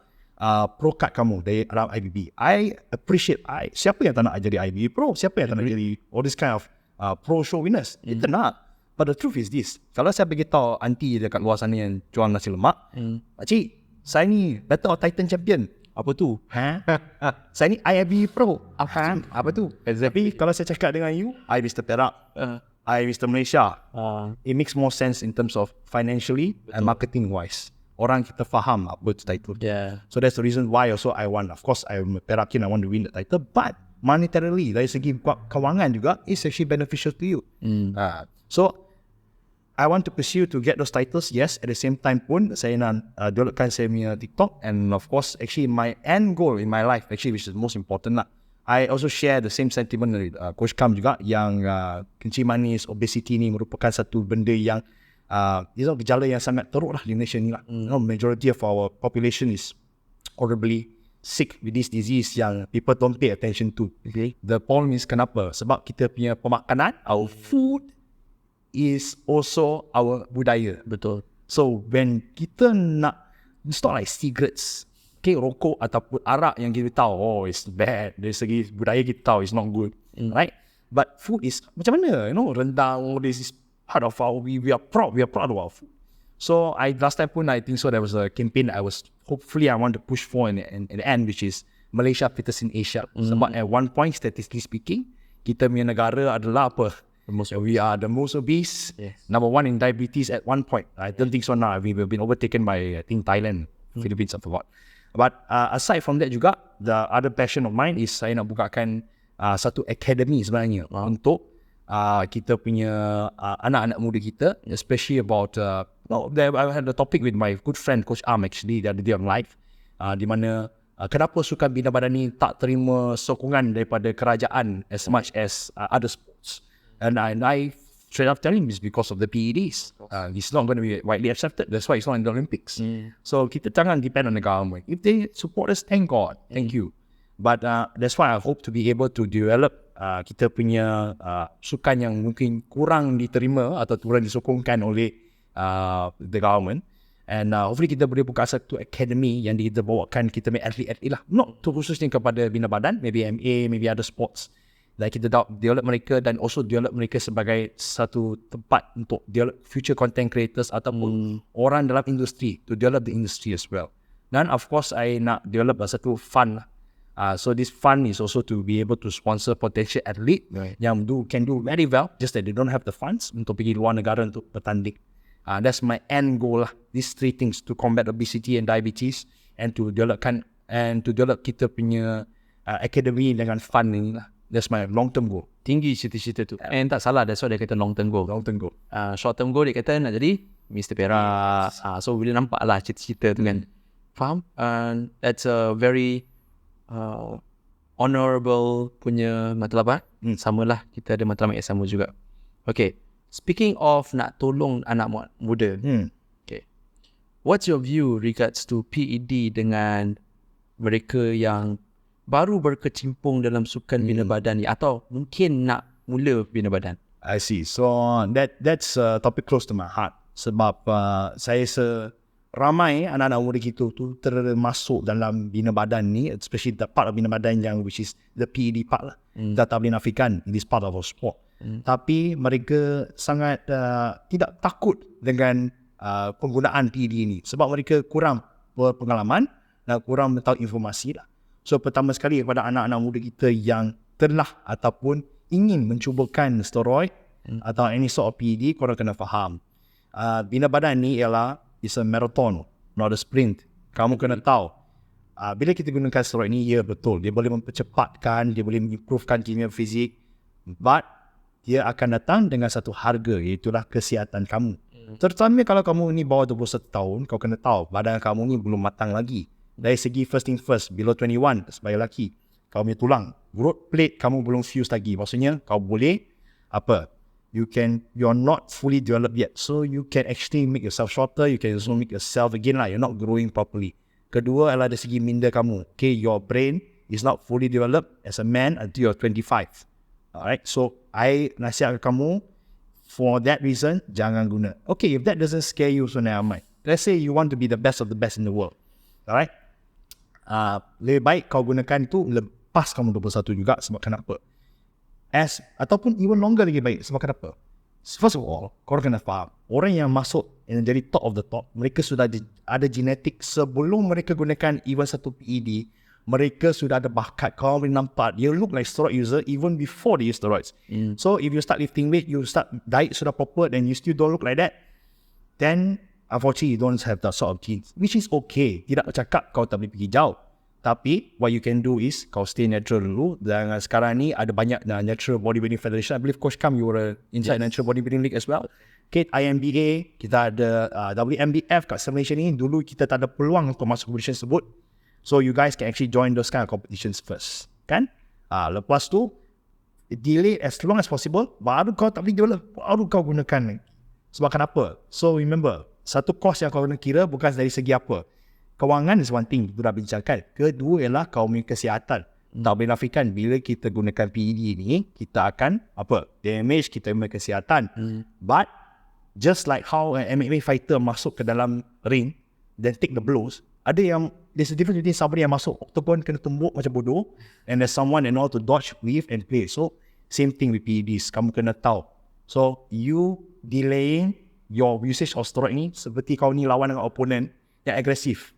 pro card kamu dari around IBB. I appreciate, siapa yang tak nak jadi IBB pro? Siapa yang tak nak jadi all this kind of pro show winners? Kita nak. But the truth is this, kalau saya beritahu aunty dekat luar sana yang jual nasi lemak, Pakcik, saya ni Battle of Titan champion. Apa tu? Saya ni IBB pro. Apa tu? Tapi kalau saya cakap dengan you, I Mr. Perak, I Mr. Malaysia, it makes more sense in terms of financially and marketing wise. Orang kita faham apa tu title. So that's the reason why also I want. Of course, I'm a Perakin, I want to win the title, but monetarily, dari segi kewangan juga, it's actually beneficial to you. So I want to pursue to get those titles, yes. At the same time pun, saya nak developkan saya punya TikTok, and of course, actually my end goal in my life, actually, which is the most important lah. I also share the same sentiment dari Coach Kam juga, yang kencing manis, obesity ni merupakan satu benda yang gejala yang sangat teruk lah di Malaysia ni lah. Majority of our population is horribly sick with this disease yang people don't pay attention to. The problem is kenapa? Sebab kita punya pemakanan, our food is also our budaya. Betul. So when kita nak, it's not like cigarettes, okay, rokok ataupun arak yang kita tahu, it's bad, dari segi budaya kita tahu it's not good, right? But food is macam mana, rendang, this is part of our, we are proud of our food. So last time pun I think so there was a campaign I want to push for in the end, which is Malaysia Fittest in Asia. Sebab at one point, statistically speaking, kita punya negara adalah apa? We are the most obese, number one in diabetes at one point. I don't think so now. We've been overtaken by, I think, Thailand, Philippines, I forgot. But aside from that juga, the other passion of mine is saya nak bukakan satu academy sebenarnya untuk kita punya anak-anak muda kita, especially about, I had a topic with my good friend Coach Am actually the other day on live, di mana kenapa sukan bina badan ni tak terima sokongan daripada kerajaan as much as other sports. And I straight up tell him it's because of the PEDs. It's not going to be widely accepted. That's why it's not in the Olympics. So kita jangan depend on the government. If they support us, thank God, thank you. But that's why I hope to be able to develop kita punya sukan yang mungkin kurang diterima atau kurang disokongkan oleh the government. And hopefully kita boleh buka satu academy yang kita bawakan kita punya atlet-atlet lah. Not khususnya kepada bina badan, maybe MA, maybe other sports. like kita develop mereka dan also develop mereka sebagai satu tempat untuk develop future content creators ataupun orang dalam industri, to develop the industry as well. Dan of course I nak develop satu fund lah. So this fund is also to be able to sponsor potential athlete yang can do very well, just that they don't have the funds untuk pergi luar negara untuk bertanding. That's my end goal lah. These 3 things, to combat obesity and diabetes, and to develop kita punya academy dengan fund ni lah. That's my long term goal. Tinggi cita-cita tu. And tak salah, that's why dia kata long term goal. Long term goal. Short term goal dia kata nak jadi Mr. Perak. So boleh nampak lah cita-cita tu kan. Faham? That's a very honourable punya matlamat. Samalah, kita ada matlamat yang sama juga. Okay, speaking of nak tolong anak muda, okay, what's your view regards to PED dengan mereka yang baru berkecimpung dalam sukan bina badan ni, atau mungkin nak mula bina badan? I see. So that's a topic close to my heart. Sebab saya ramai anak-anak muda kita tu termasuk dalam bina badan ni, especially the part of bina badan yang which is the PED part lah. Kita tak boleh nafikan in this part of our sport. Tapi mereka sangat tidak takut dengan penggunaan PED ni sebab mereka kurang berpengalaman dan kurang tahu informasi lah. So pertama sekali kepada anak-anak muda kita yang telah ataupun ingin mencubakan steroid atau any sort of PED, korang kena faham. Bina badan ni ialah is a marathon, not a sprint. Kamu kena tahu, bila kita gunakan steroid ni, ya betul, dia boleh mempercepatkan, dia boleh improvekan kimia fizik, but dia akan datang dengan satu harga, iaitulah kesihatan kamu. Terutama kalau kamu ni bawah 21 tahun, kau kena tahu badan kamu ni belum matang lagi. Dari segi first thing first, below 21 sebagai lelaki, kau punya tulang, growth plate kamu belum fuse lagi. Maksudnya kau boleh you're not fully developed yet, so you can actually make yourself shorter, you can also make yourself again lah, you're not growing properly. Kedua adalah dari segi minda kamu. Okay, your brain is not fully developed as a man until you're 25. Alright, so I nasihat kamu, for that reason, jangan guna. Okay, if that doesn't scare you, so never mind. Let's say you want to be the best of the best in the world. Alright, lebih baik kau gunakan tu lepas kamu 21 juga. Sebab kenapa? Ataupun even longer lagi baik. Sebab kenapa? First of all, korang kena faham, orang yang masuk yang jadi top of the top, mereka sudah ada genetik sebelum mereka gunakan even satu PED. Mereka sudah ada bakat. Kau boleh nampak dia look like steroid user even before they use steroids. So if you start lifting weight, you start diet sudah proper, and you still don't look like that, then unfortunately you don't have that sort of genes, which is okay. Tidak cakap kau tak boleh pergi jauh, tapi what you can do is kau stay natural dulu. Dan sekarang ni ada banyak Natural Bodybuilding Federation. I believe Coach Kam, you were inside Natural Bodybuilding League as well. Okay, IMBA, kita ada WMBF kat Malaysia ni. Dulu kita tak ada peluang untuk masuk competition tersebut, so you guys can actually join those kind of competitions first, kan? Lepas tu delay as long as possible, baru kau tak boleh develop, baru kau gunakan. Sebab kenapa? So remember, satu cost yang kau kena kira bukan dari segi apa. Kewangan is one thing, itu dah bincangkan. Kedua ialah kau punya kesihatan. Tak boleh nafikan, bila kita gunakan PED ni, kita akan damage kita punya kesihatan. But just like how an MMA fighter masuk ke dalam ring then take the blows, ada yang there's a difference between somebody yang masuk octagon kena tumbuk macam bodoh, and there's someone and all to dodge, weave and play. So same thing with PEDs, kamu kena tahu. So you delaying your usage of steroid ni seperti kau ni lawan dengan opponent yang agresif.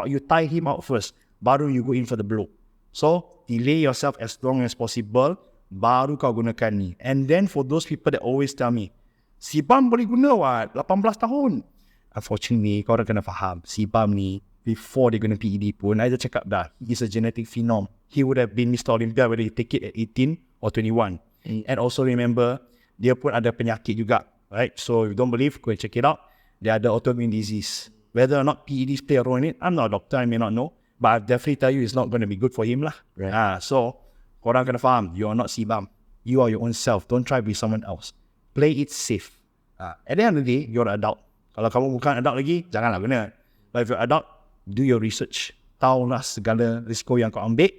You tie him out first, baru you go in for the blow. So delay yourself as long as possible, baru kau gunakan ni. And then for those people that always tell me, Sibam boleh guna 18 tahun. Unfortunately, korang kena faham, Sibam ni before dia guna PED pun, I dah cakap dah, he is a genetic phenom. He would have been Mr. Olympia whether he take it at 18 or 21. And also remember, dia pun ada penyakit juga, right? So if you don't believe, go and check it out. Dia ada autoimmune disease. Whether or not PEDs play a role in it, I'm not a doctor, I may not know, but I definitely tell you it's not going to be good for him lah. Right. So korang kena faham, you are not Sibam. You are your own self. Don't try to be someone else. Play it safe. At the end of the day, you're an adult. Kalau kamu bukan adult lagi, janganlah guna. But if you're adult, do your research. Tahulah segala risiko yang kau ambil,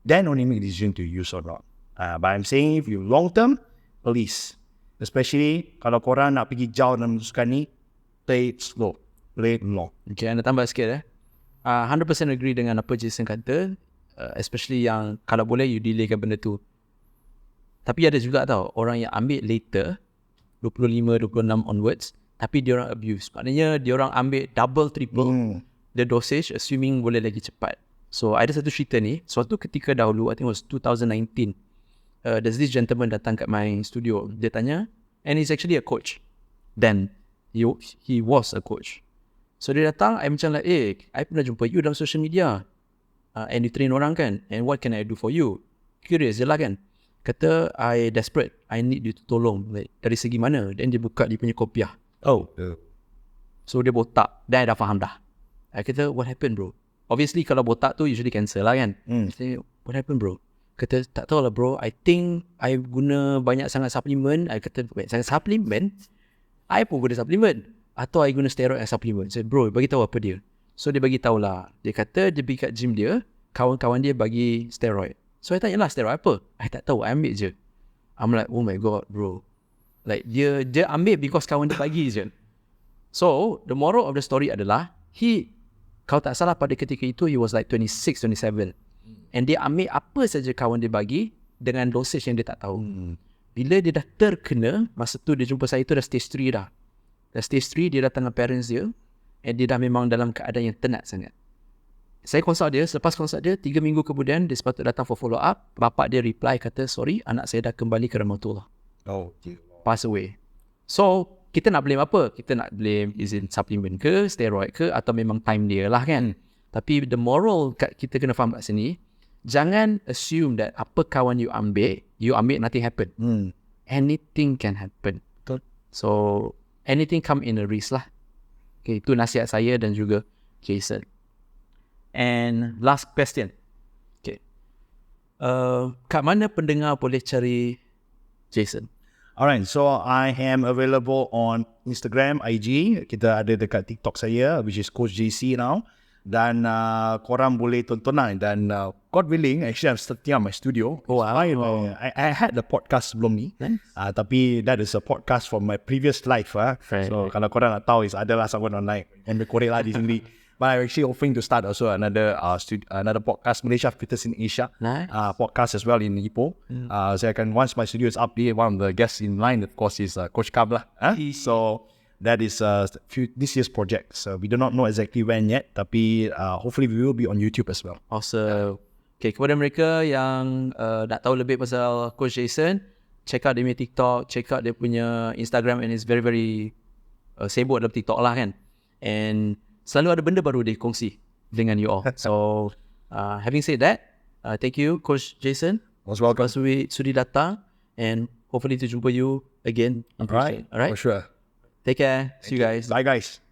then only make a decision to use or not. But I'm saying, if you long term, please. Especially kalau korang nak pergi jauh dalam sukan ni, play it slow. Play it long. Okay, anda tambah sikit 100% agree dengan apa Jason kata, especially yang kalau boleh you delaykan benda tu. Tapi ada juga tau orang yang ambil later 25, 26 onwards, tapi dia orang abuse. Maknanya dia orang ambil double, triple the dosage assuming boleh lagi cepat. So ada satu cerita ni, suatu ketika dahulu, I think it was 2019, there's this gentleman datang kat my studio. Dia tanya, and he's actually a coach. Then he was a coach. So dia datang, I macam like, I pernah jumpa you dalam social media, and you train orang kan, and what can I do for you? Curious je lah kan. Kata, I desperate, I need you to tolong. Like, dari segi mana? Then dia buka dia punya kopiah. So dia botak. Then I dah faham dah. I kata, what happened bro? Obviously kalau botak tu usually cancer lah kan. Kata, what happened bro? Kata, tak tahu lah bro, I think I guna banyak sangat suplemen. I kata, banyak sangat suplemen? I pun guna suplemen. Atau I guna steroid and supplement. So bro, bagi tahu apa dia. So dia bagi tahu lah. Dia kata dia pergi kat gym dia, kawan-kawan dia bagi steroid. So I tanya lah, steroid apa? I tak tahu, I ambil je. I'm like, oh my god bro. Like dia ambil because kawan dia bagi je. So the moral of the story adalah, kalau tak salah pada ketika itu he was like 26, 27. And dia ambil apa saja kawan dia bagi dengan dosage yang dia tak tahu. Bila dia dah terkena, masa tu dia jumpa saya tu dah stage 3 dah. Dah stage 3, dia datang dengan parents dia, and dia dah memang dalam keadaan yang tenat sangat. Saya consult dia, selepas consult dia 3 minggu kemudian dia sepatut datang for follow up. Bapak dia reply kata, sorry, anak saya dah kembali ke rahmatullah. Pass away. So kita nak blame apa? Kita nak blame is in supplement ke, steroid ke, atau memang time dia lah kan. Tapi the moral kita kena faham kat sini, jangan assume that apa kawan you ambil nothing happen. Anything can happen. So anything come in a risk lah. Okay, itu nasihat saya dan juga Jason. And last question. Okay. Kat mana pendengar boleh cari Jason? Alright, so I am available on Instagram, IG. Kita ada dekat TikTok saya, which is Coach JC now. Dan korang boleh tonton lah. Dan God willing, actually I'm starting up my studio. I had the podcast sebelum ni. Nice. Tapi that is a podcast from my previous life. So kalau korang nak tahu, adalah someone online. And korek lah di sini. But I'm actually hoping to start also another podcast, Malaysia Fitness in Asia. Nice. Podcast as well in Ipoh. So I can, once my studio is up there, one of the guests in line, of course, is Coach Kam lah. So that is this year's project. So we do not know exactly when yet, tapi hopefully we will be on YouTube as well. Awesome. Okay, kepada mereka yang nak tahu lebih pasal Coach Jason, check out dia punya TikTok, check out dia punya Instagram, and it's very very sibuk dalam TikTok lah kan. And selalu ada benda baru dia kongsi dengan you all. So having said that, thank you Coach Jason. Most welcome. Sudi datang, and hopefully to jumpa you again in person. Alright? For sure. Take care. See you guys. Bye guys.